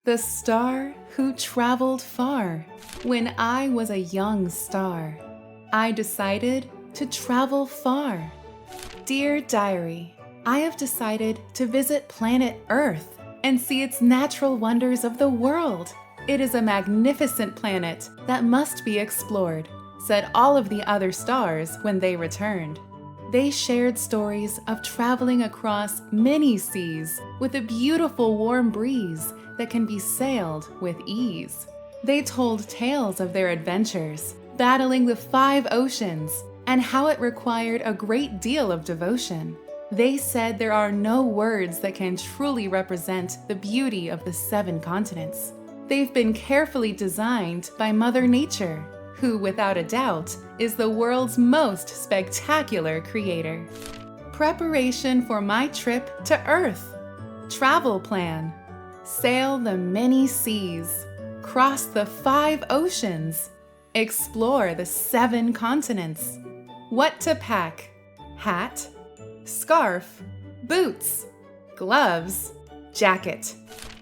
The star who traveled far. When I was a young star, I decided to travel far. Dear Diary, I have decided to visit planet Earth and see its natural wonders of the world. It is a magnificent planet that must be explored, said all of the other stars when they returned. They shared stories of traveling across many seas with a beautiful warm breeze that can be sailed with ease. They told tales of their adventures, battling the 5 oceans, and how it required a great deal of devotion. They said there are no words that can truly represent the beauty of the 7 continents. They've been carefully designed by Mother Nature, who, without a doubt, is the world's most spectacular creator. Preparation for my trip to Earth. Travel plan. Sail the many seas. Cross the 5 oceans. Explore the 7 continents. What to pack? Hat, scarf, boots, gloves, jacket.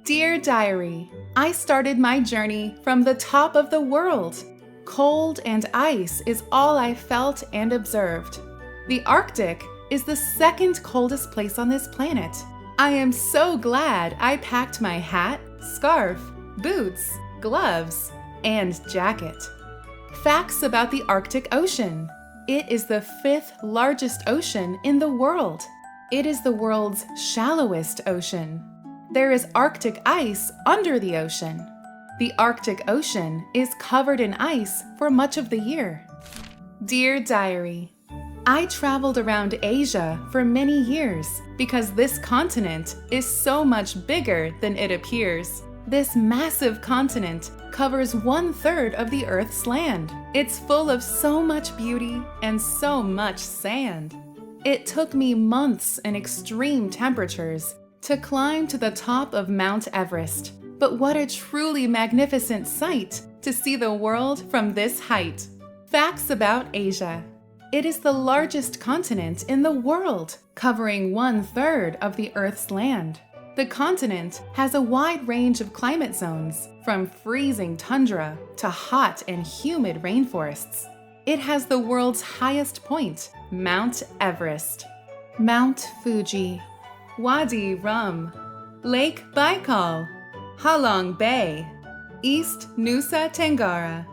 Dear Diary, I started my journey from the top of the world. Cold and ice is all I felt and observed. The Arctic is the 2nd coldest place on this planet. I am so glad I packed my hat, scarf, boots, gloves, and jacket. Facts about the Arctic Ocean. It is the 5th largest ocean in the world. It is the world's shallowest ocean. There is Arctic ice under the ocean. The Arctic Ocean is covered in ice for much of the year. Dear Diary, I traveled around Asia for many years because this continent is so much bigger than it appears. This massive continent covers 1/3 of the Earth's land. It's full of so much beauty and so much sand. It took me months in extreme temperatures to climb to the top of Mount Everest. But what a truly magnificent sight to see the world from this height. Facts about Asia. It is the largest continent in the world, covering 1/3 of the Earth's land. The continent has a wide range of climate zones, from freezing tundra to hot and humid rainforests. It has the world's highest point, Mount Everest, Mount Fuji, Wadi Rum, Lake Baikal, Halong Bay, East Nusa Tenggara.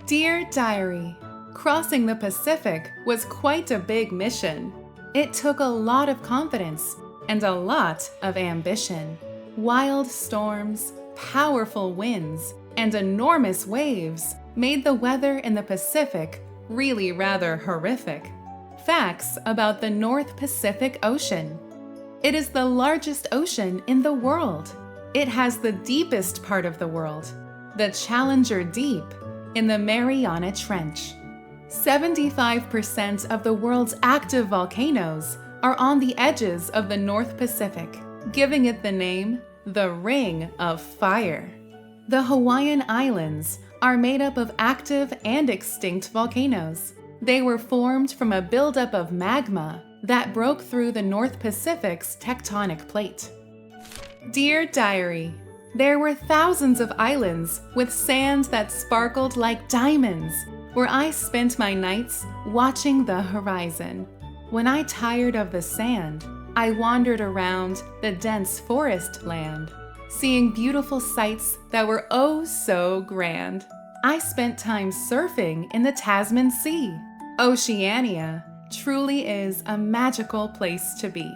Dear Diary, crossing the Pacific was quite a big mission. It took a lot of confidence and a lot of ambition. Wild storms, powerful winds, and enormous waves made the weather in the Pacific really rather horrific. Facts about the North Pacific Ocean. It is the largest ocean in the world. It has the deepest part of the world, the Challenger Deep, in the Mariana Trench. 75% of the world's active volcanoes are on the edges of the North Pacific, giving it the name the Ring of Fire. The Hawaiian Islands are made up of active and extinct volcanoes. They were formed from a buildup of magma that broke through the North Pacific's tectonic plate. Dear Diary, there were thousands of islands with sand that sparkled like diamonds, where I spent my nights watching the horizon. When I tired of the sand, I wandered around the dense forest land, seeing beautiful sights that were oh so grand. I spent time surfing in the Tasman Sea. Oceania truly is a magical place to be.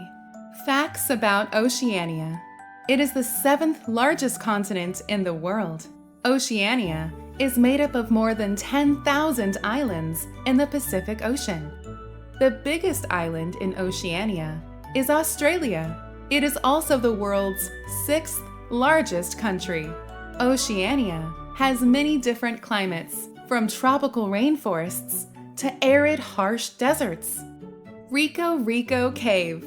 Facts about Oceania. It is the 7th largest continent in the world. Oceania is made up of more than 10,000 islands in the Pacific Ocean. The biggest island in Oceania is Australia. It is also the world's 6th largest country. Oceania has many different climates, from tropical rainforests to arid, harsh deserts. Rico Rico Cave,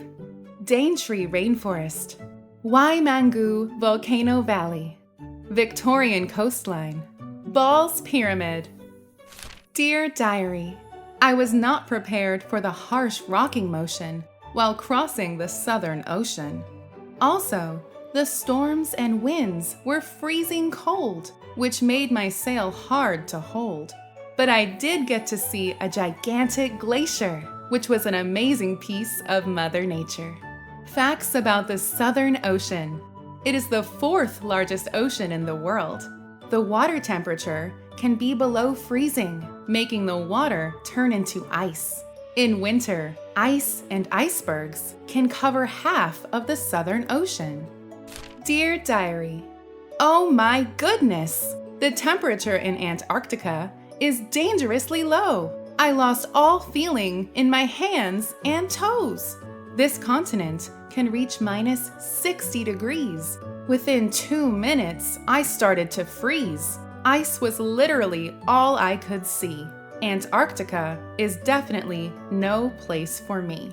Daintree Rainforest, Waimangu Volcano Valley, Victorian Coastline, Ball's Pyramid. Dear Diary, I was not prepared for the harsh rocking motion while crossing the Southern Ocean. Also, The storms and winds were freezing cold, which made my sail hard to hold. But I did get to see a gigantic glacier, which was an amazing piece of Mother Nature. Facts about the Southern Ocean. It is the 4th largest ocean in the world. The water temperature can be below freezing, making the water turn into ice. In winter, ice and icebergs can cover half of the Southern Ocean. Dear Diary, oh my goodness! The temperature in Antarctica is dangerously low. I lost all feeling in my hands and toes. This continent can reach minus 60 degrees. Within 2 minutes, I started to freeze. Ice was literally all I could see. Antarctica is definitely no place for me.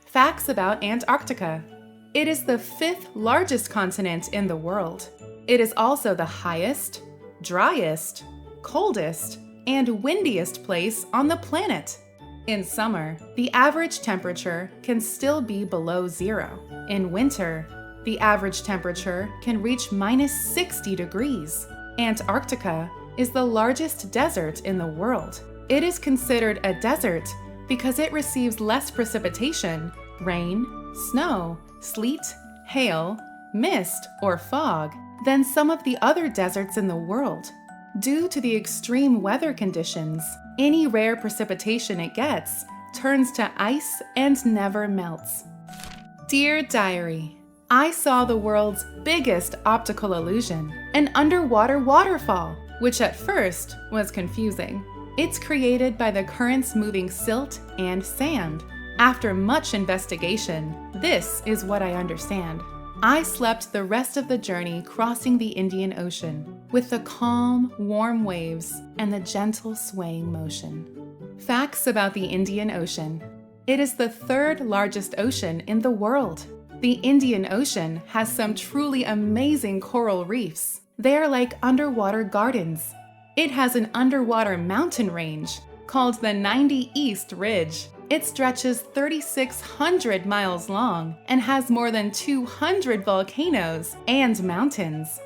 Facts about Antarctica. It is the 5th largest continent in the world. It is also the highest, driest, coldest, and windiest place on the planet. In summer, the average temperature can still be below 0. In winter, the average temperature can reach minus 60 degrees. Antarctica is the largest desert in the world. It is considered a desert because it receives less precipitation, rain, snow, sleet, hail, mist, or fog than some of the other deserts in the world. Due to the extreme weather conditions, any rare precipitation it gets turns to ice and never melts. Dear Diary, I saw the world's biggest optical illusion, an underwater waterfall, which at first was confusing. It's created by the currents moving silt and sand. After much investigation, this is what I understand. I slept the rest of the journey crossing the Indian Ocean with the calm, warm waves and the gentle swaying motion. Facts about the Indian Ocean. It is the 3rd largest ocean in the world. The Indian Ocean has some truly amazing coral reefs. They are like underwater gardens. It has an underwater mountain range called the 90 East Ridge. It stretches 3,600 miles long and has more than 200 volcanoes and mountains.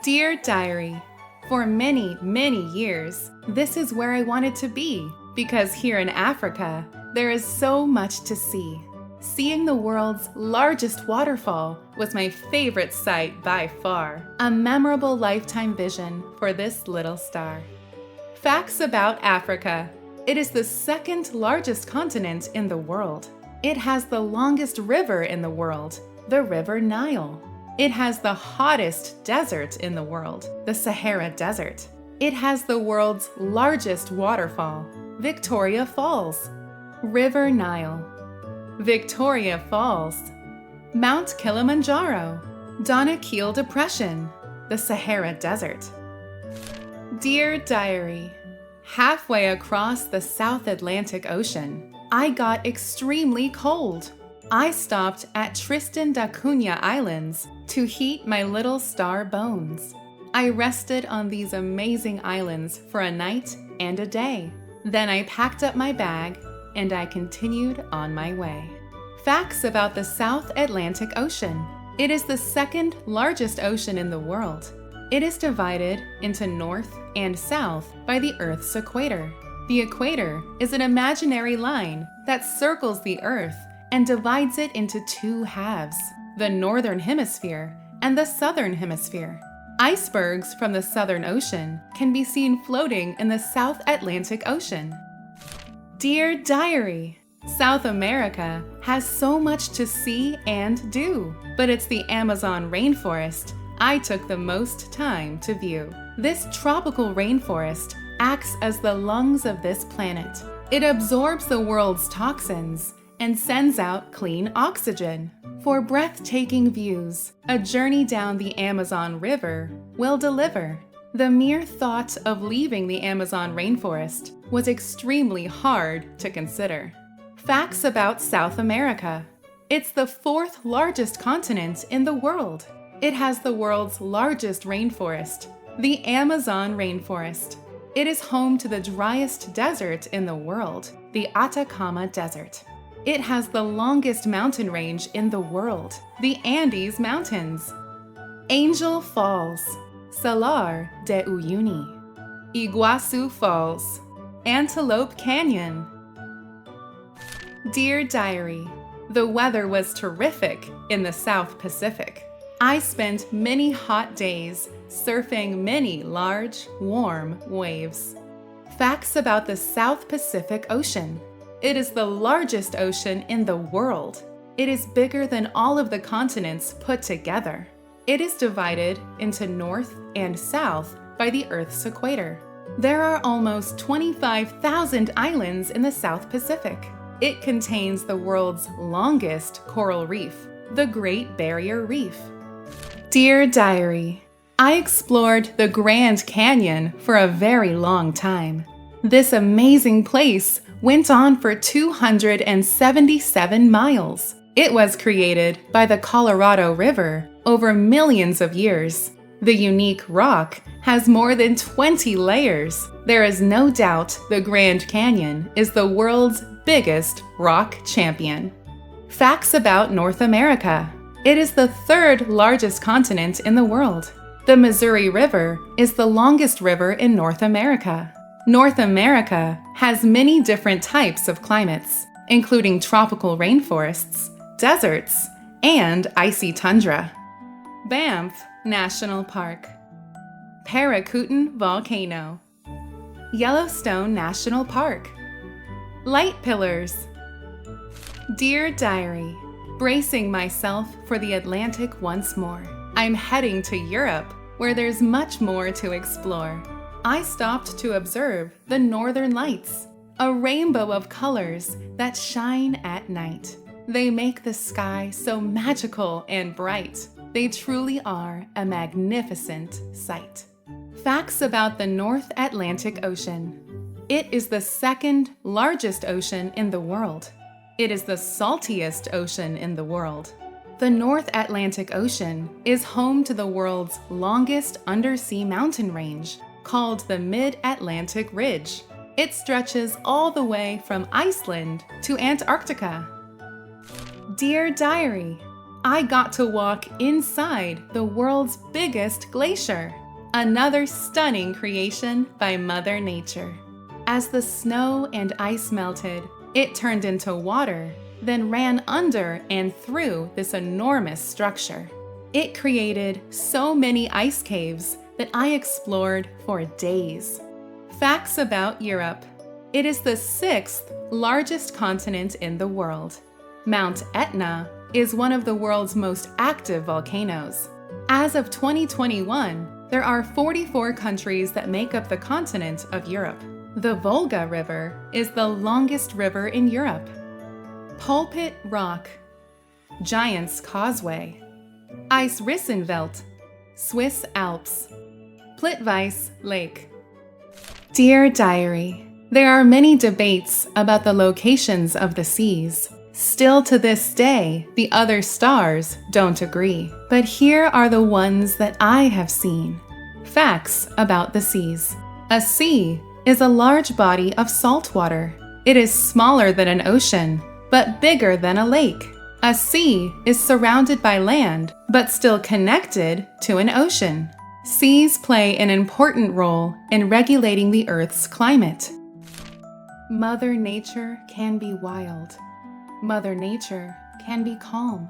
Dear Diary, for many, many years, this is where I wanted to be because here in Africa, there is so much to see. Seeing the world's largest waterfall was my favorite sight by far, a memorable lifetime vision for this little star. Facts about Africa. It is the 2nd largest continent in the world. It has the longest river in the world, the River Nile. It has the hottest desert in the world, the Sahara Desert. It has the world's largest waterfall, Victoria Falls. River Nile. Victoria Falls, Mount Kilimanjaro, Danakil Depression, the Sahara Desert. Dear Diary, halfway across the South Atlantic Ocean, I got extremely cold. I stopped at Tristan da Cunha Islands to heat my little star bones. I rested on these amazing islands for a night and a day. Then I packed up my bag and I continued on my way. Facts about the South Atlantic Ocean. It is the 2nd largest ocean in the world. It is divided into north and south by the Earth's equator. The equator is an imaginary line that circles the Earth and divides it into 2 halves, the Northern Hemisphere and the Southern Hemisphere. Icebergs from the Southern Ocean can be seen floating in the South Atlantic Ocean. Dear Diary, South America has so much to see and do, but it's the Amazon rainforest I took the most time to view. This tropical rainforest acts as the lungs of this planet. It absorbs the world's toxins and sends out clean oxygen. For breathtaking views, a journey down the Amazon River will deliver. The mere thought of leaving the Amazon rainforest was extremely hard to consider. Facts about South America. It's the 4th largest continent in the world. It has the world's largest rainforest, the Amazon rainforest. It is home to the driest desert in the world, the Atacama Desert. It has the longest mountain range in the world, the Andes Mountains. Angel Falls, Salar de Uyuni, Iguazu Falls, Antelope Canyon. Dear Diary, the weather was terrific in the South Pacific. I spent many hot days surfing many large, warm waves. Facts about the South Pacific Ocean. It is the largest ocean in the world. It is bigger than all of the continents put together. It is divided into north and south by the Earth's equator. There are almost 25,000 islands in the South Pacific. It contains the world's longest coral reef, the Great Barrier Reef. Dear Diary, I explored the Grand Canyon for a very long time. This amazing place went on for 277 miles. It was created by the Colorado River over millions of years. The unique rock has more than 20 layers. There is no doubt the Grand Canyon is the world's biggest rock champion. Facts about North America. It is the third largest continent in the world. The Missouri River is the longest river in North America. North America has many different types of climates, including tropical rainforests, deserts, and icy tundra. Banff National Park, Paracutin Volcano, Yellowstone National Park, Light Pillars. Dear Diary, bracing myself for the Atlantic once more. I'm heading to Europe, where there's much more to explore. I stopped to observe the Northern Lights, a rainbow of colors that shine at night. They make the sky so magical and bright. They truly are a magnificent sight. Facts about the North Atlantic Ocean. It is the second largest ocean in the world. It is the saltiest ocean in the world. The North Atlantic Ocean is home to the world's longest undersea mountain range, called the Mid-Atlantic Ridge. It stretches all the way from Iceland to Antarctica. Dear Diary, I got to walk inside the world's biggest glacier, another stunning creation by Mother Nature. As the snow and ice melted, it turned into water, then ran under and through this enormous structure. It created so many ice caves that I explored for days. Facts about Europe. It is the sixth largest continent in the world. Mount Etna is one of the world's most active volcanoes. As of 2021, there are 44 countries that make up the continent of Europe. The Volga River is the longest river in Europe. Pulpit Rock, Giant's Causeway, Eisrissenwelt, Swiss Alps, Plitvice Lake. Dear Diary, there are many debates about the locations of the seas. Still to this day, the other stars don't agree. But here are the ones that I have seen. Facts about the seas. A sea is a large body of salt water. It is smaller than an ocean, but bigger than a lake. A sea is surrounded by land, but still connected to an ocean. Seas play an important role in regulating the Earth's climate. Mother Nature can be wild. Mother Nature can be calm.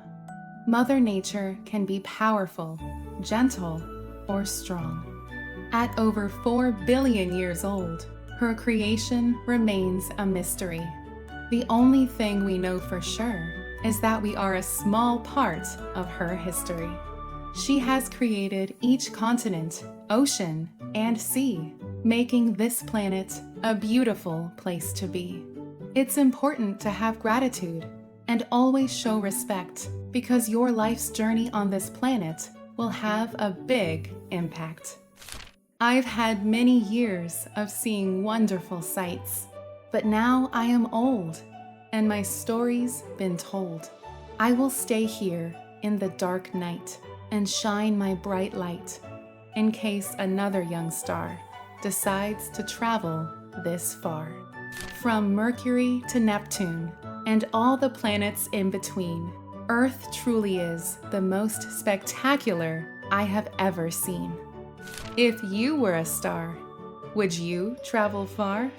Mother Nature can be powerful, gentle, or strong. At over 4 billion years old, her creation remains a mystery. The only thing we know for sure is that we are a small part of her history. She has created each continent, ocean, and sea, making this planet a beautiful place to be. It's important to have gratitude and always show respect because your life's journey on this planet will have a big impact. I've had many years of seeing wonderful sights, but now I am old and my story's been told. I will stay here in the dark night and shine my bright light in case another young star decides to travel this far. From Mercury to Neptune and all the planets in between, Earth truly is the most spectacular I have ever seen. If you were a star, would you travel far?